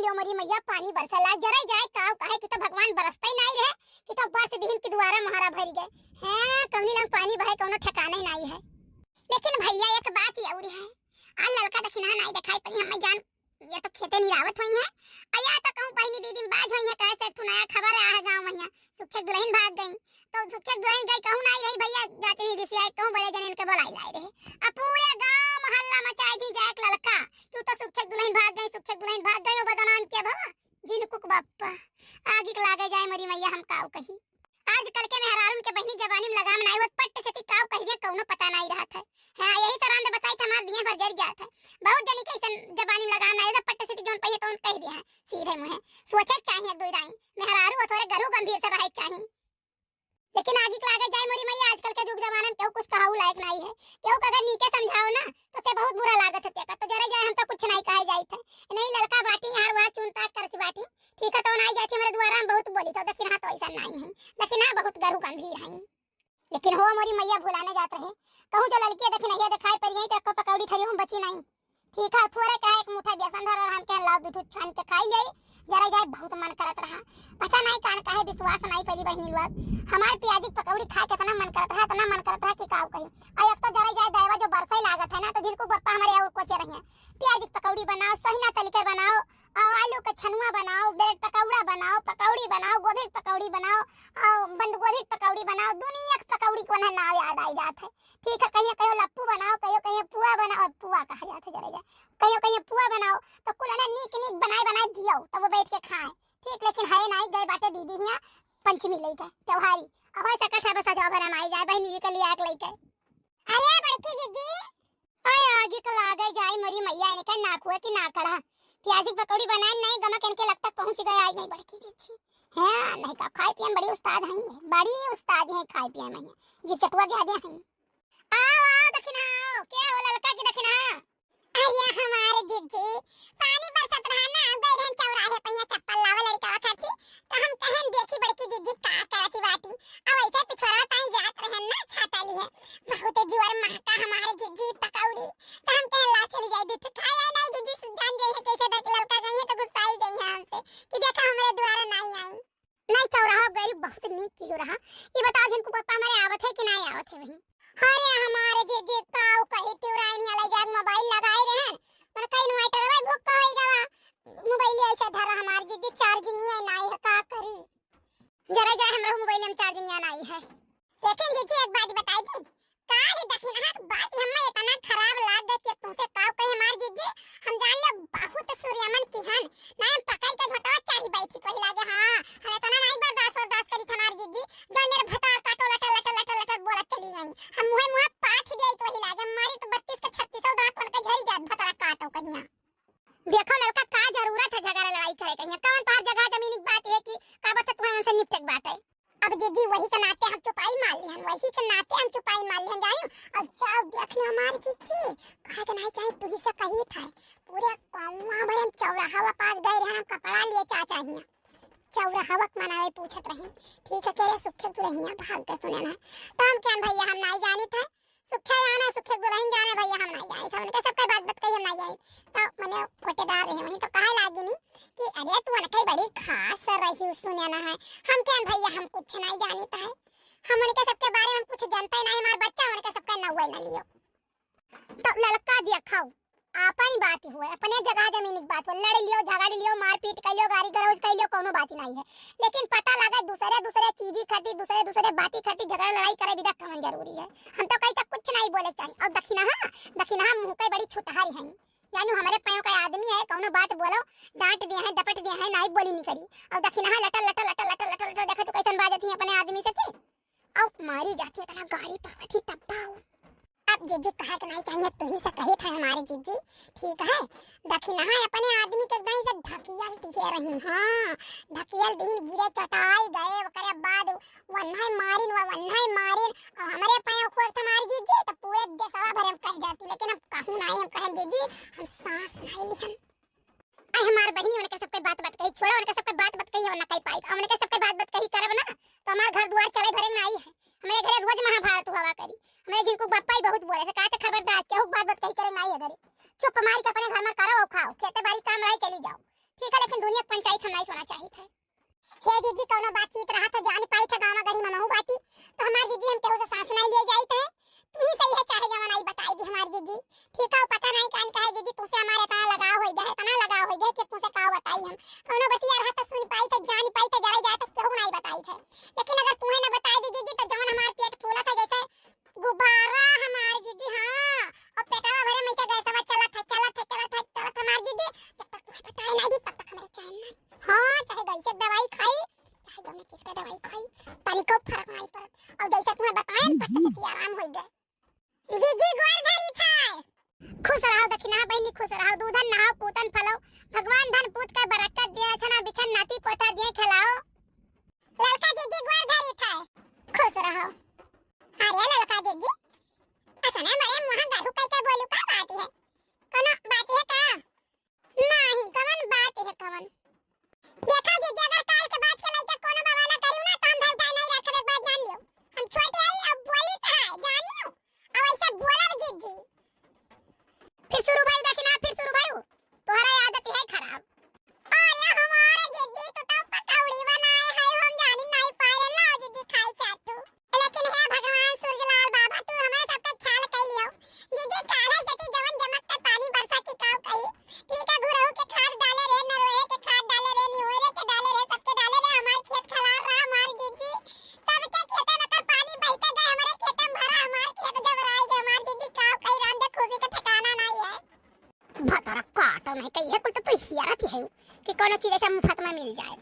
लियो मरी मैया पानी बरसला जरा जाए काव काहे कि तो भगवान बरसता ही नहीं रहे कि तो बरस दिन की दुआरा महारा भर गए हैं कवनी लंग पानी बहे कोनो ठिकाना ही नहीं है। लेकिन भैया एक बात ये और है आ लड़का दखिना नहीं दिखाई पड़ी हमें जान ये तो खेते निरावत हुई है आया तो कहूं पहिनी दीदी बाज हुई है कैसे तू नया खबर आ है गांव में सुखे दुल्हन भाग गई तो सुखे दुल्हन गई कहूं नहीं रही भैया जाते ही दिसिया कहूं बड़े जन इनके बुलाई लाए रहे अब पूरे गांव मोहल्ला मचाई दी जाए एक लड़का तू तो सुखे दुल्हन भाग गई ओ बदनाम के बाबा जिनकुक बाप्पा आगे लागे जाए मरी मैया हम काव कही आजकल के मेहरारून के बहनी जवानी में लगाम नहीं होत पट्टे से काव कहिए कौनो पता नहीं रहत है हां यही तरह दे बताई हमार दिए भर जर जात है बहुत जनी कैसन जवानी में लगाम नहीं पट्टे से जोन पहिए तो कह दिया है सीधे मुंह सोचे चाहिए दो राई मेहरारू थोड़े गरु गंभीर से रहे चाहिए लेकिन आगे लागे जाए मरी मैया आजकल के युग जमाना में केहू कुछ कहू लायक नहीं है केहू अगर नीके समझाओ ना तो ते बहुत बुरा लागत है तो जरा जाए हम तो कुछ नहीं कहे जाई थे नहीं लड़का बाटी यार वहां चुनता करती बाटी ठीक है तो नहीं जाती हमारे द्वारा में बहुत बोली तो दखिना तो ऐसा नहीं है दखिना बहुत गरु गंभीर है लेकिन हो मोरी मैया भुलाने जात रहे कहूं जो लड़की दखिना ये दिखाई पड़ गई तो को पकौड़ी थरी हम बची नहीं ठीक है थोड़े का एक मुठा बेसन धर हम के लाव दूध छान के खाई गई जरा जाए बहुत मन करत रहा पता नहीं कान काहे विश्वास नहीं पड़ी बहनी लोग हमार प्याजी पकौड़ी खा के इतना मन करता है कि काव कही और अब तो जरा जाए दावा जो बरसाई लागत है ना तो जिनको बप्पा हमारे और कोचे रहे प्याजी पकौड़ी बनाओ सहीना तरीके बनाओ और आलू का छनुआ बनाओ ब्रेड पकौड़ा बनाओ पकौड़ी बनाओ गोभी पकौड़ी बनाओ और बंद गोभी पकौड़ी बनाओ दुनिया की पकौड़ी को ना याद आई जात है ठीक है कहिए कहियो लप्पू बनाओ कहियो पुआ बनाओ पुआ कहा जाता है जरा कहियो पुआ बनाओ तो कुल ना नीक बनाए दियो तब वो बैठ के खाए ठीक लेकिन है नहीं गए बाटे दीदी हिया पंचमी लेके त्योहारी हो सकत है बस जाबर हम आई जाए बहन जी के लिए आके लेके अरे बड़की जीजी आए आगे तो लागे जाए मरी मैया इनका नाक हुआ कि ना खड़ा प्याजी पकौड़ी बनाए नहीं गमक इनके लग तक पहुंच गए आई नहीं बड़की जीजी हां नहीं का खाए पिए बड़ी उस्ताद हैं बड़ी उस्ताद हैं खाए पिए में जी चटुआ ज्यादा हैं आओ दखिना आओ क्या हो लड़का की दखिना अरे हमारे जीजी पानी बरसत रहा ना गए रहन चौराहे पहिया चप्पल लावा लड़का खाती तो हम कहन देखी बड़की जीजी का करती बाटी अब ऐसे पिछड़ा ताई जात रहन ना छाता लिए बहुत जुआर महका हमारे जीजी पकौड़ी तो हम कहन ला चली जाए दी खाया नहीं जीजी जान जाई है कैसे देख लड़का गई है तो गुस्सा ही गई है हमसे कि देखा हमारे द्वारा नहीं आई नहीं चौराहा गई बहुत नीक की हो रहा ये बताओ जिनको पापा हमारे आवत है कि नहीं आवत है वही अरे हमारे जीजी काऊ कही तिवरानी वाला जाग मोबाइल लगाए रहन पर कई इन्वर्टर में भूख होई गवा मोबाइल ऐसा धरा हमारे जीजी चार्जिंग ही नहीं है का करी जरा जा हमरा मोबाइल में चार्जिंग या नहीं है लेकिन जीजी एक बात बताई दी का है दखिना बात हमें इतना खराब लाग गई कि तुमसे काऊ कही हमारे जीजी हम जान ले बहुत सूर्यमन की हन ना हम पकड़ के झोटवा चढ़ी बैठी कही लागे हां हमें तो नहीं बर्दाश्त करी हमारे जीजी जो मेरे भतार काटो लटर बोला चली गई हम मुंह पाठ गई तो ही लागे मारी तो 32 के 36 दांत उनके झरी जात भतारा काटो कहिया देखो लड़का का जरूरत है झगड़ा लड़ाई करे कहिया कौन तो हर जगह जमीन की बात है कि का बात तुम्हें उनसे निपटक बात है अब जीजी वही के नाते हम चुपाई मार लिहन वही के नाते हम चुपाई मार लिहन जायो और जाओ देख ले हमारी जीजी कहे के नहीं चाहे तू ही से कही था पूरे कौवा भरे चौराहा पास गए रहन हम कपड़ा लिए चाचा हिया चौराहा मनावे पूछत रही ठीक है केरे सुखे दुल्हनिया भाग के सुने ना तो हम क्या भैया हम नहीं जानी थे सुखे जाना सुखे दुल्हन जाने भैया हम नहीं जाए थे उनके सबके बात कही हम नहीं जाए तो मैंने फोटेदार रहे वहीं तो कहा लागी नहीं कि अरे तू अनकई बड़ी खास रही सुने ना है हम क्या भैया हम कुछ नहीं जानी था हम उनके सबके बारे में कुछ जानते नहीं हमारा बच्चा उनके सबका नौवे न लियो तो लड़का दिखाओ आपन बात हुए अपने जगह जमीन की बात हो लड़ लियो झगड़ लियो मारपीट कर लियो गाड़ी गलौज कर लियो कोनो बात नहीं है लेकिन पता लगा दूसरे चीजी खाती दूसरे बाती खाती झगड़ा लड़ाई करे बिदा कौन जरूरी है हम तो कहीं तक कुछ नहीं बोले चाहिए और दखिना मुंह के बड़ी छुटहारी है जानू हमारे पायों का आदमी है कोनो बात बोलो डांट दिया है डपट दिया है नहीं बोली नहीं करी और दखिना लटर देखा तो कैसन बाजत ही अपने आदमी से थे और मारी जाती इतना गाड़ी पावत ही तब अब जीजी कहा के नहीं चाहिए तू ही से कही था हमारे जीजी ठीक है दखिना है अपने आदमी के गई से ढकियल दिखे रही हां ढकियल दिन गिरे चटाई गए ओकरे बाद वन्हाई मारिन और हमारे पाया खोर हमारे जीजी तो पूरे देशवा भर हम कह जाती लेकिन हम कहूं नहीं हम कहे जीजी हम सांस नहीं लिहन आई हमार बहनी उनके सबके बात कही छोड़ो उनके सबके बात कही और न कही पाई उनके सबके बात कही करब ना तो हमार घर दुआर चले भरे नहीं है हमारे घर रोज महाभारत हुआ करी हमारे जिनको बप्पा ही बहुत बोले थे कहते खबरदार केहू बात कही करे नहीं है घरे चुप मारी के अपने घर में करो और खाओ खेते बाड़ी काम रहे चली जाओ ठीक है दुनिया पंचायत हम नहीं सुना चाहिए थे। हे जीजी कौनो बातचीत रहा था जान पाई था गांव गढ़ी मनहु बाटी तो हमार जीजी हम केहू से सांस नहीं लिए जाई थे। तू ही सही है चाहे जवन आई बताई दी हमार जीजी। ठीक है पता नहीं कान कहे जीजी तुसे हमारे तना लगाव हो गया है तना लगाव हो गया कि तुसे का बताई हम कौनो बतिया रहा था सुन पाई था जान पाई था जरा जाए तो केहू नहीं बताई थे। लेकिन अगर तुम्हें न बताई दी जीजी तो जवन हमार पेट फूला था जैसे गुब्बारा हमार जीजी। हां और पेटवा भरे में से गैसवा चला था हमार जीजी जब तक तुम्हें बताई नहीं दी तब तक हमारे चैन नहीं। हां चाहे गल से दवाई खाई चाहे दोनों चीज का दवाई खाई पानी को फर्क नहीं पड़त और जैसे तुम्हें बताएं तब से आराम हो गए। जीजी गोर धरी था खुश रहो दक्षिणा बहनी खुश रहो दूधन नहाओ पूतन फलो भगवान धन पूत का बरकत दिए छना बिछन नाती पोता दिए खिलाओ। लड़का जीजी गोर धरी था खुश रहो। अरे लड़का जीजी असना बड़े मुंह गारू कई के बोलू का बात है कोनो बात है का नहीं कवन बात है कवन देखा जीजी अगर काल के बात के लइका कोनो बवाला करियो ना काम धंधा नहीं रखबे बात जान लियो हम छोटे आई अब बोली था जानियो अब ऐसे बोलब जीजी फिर शुरू भाई दक्षिणा फिर शुरू भाई तोहरा आदत है खराब। अरे हमारे जीजी तो पकौड़ी बनाए है हम जानी नहीं पाए ना जीजी खाई चाटू लेकिन हे भगवान सूरजलाल बाबा तू हमारे सबका ख्याल कर लियो जीजी काहे जति जवन जमत पे पानी बरसा की काव कही ठीक है गुरहु के खाद डाले रे नरोए के खाद डाले रे निहोरे के डाले रे सबके डाले रे हमार खेत खला रहा हमार जीजी सबके खेते में कर पानी बह के गए हमारे खेत में भरा हमार खेत जब राई गए हमार जीजी काव कही राम दे खुशी का ठिकाना नहीं है। भतरा काटो नहीं कही है कुल तो तू हियरत है कि कोनो चीज ऐसा मुफ्त में मिल जाए।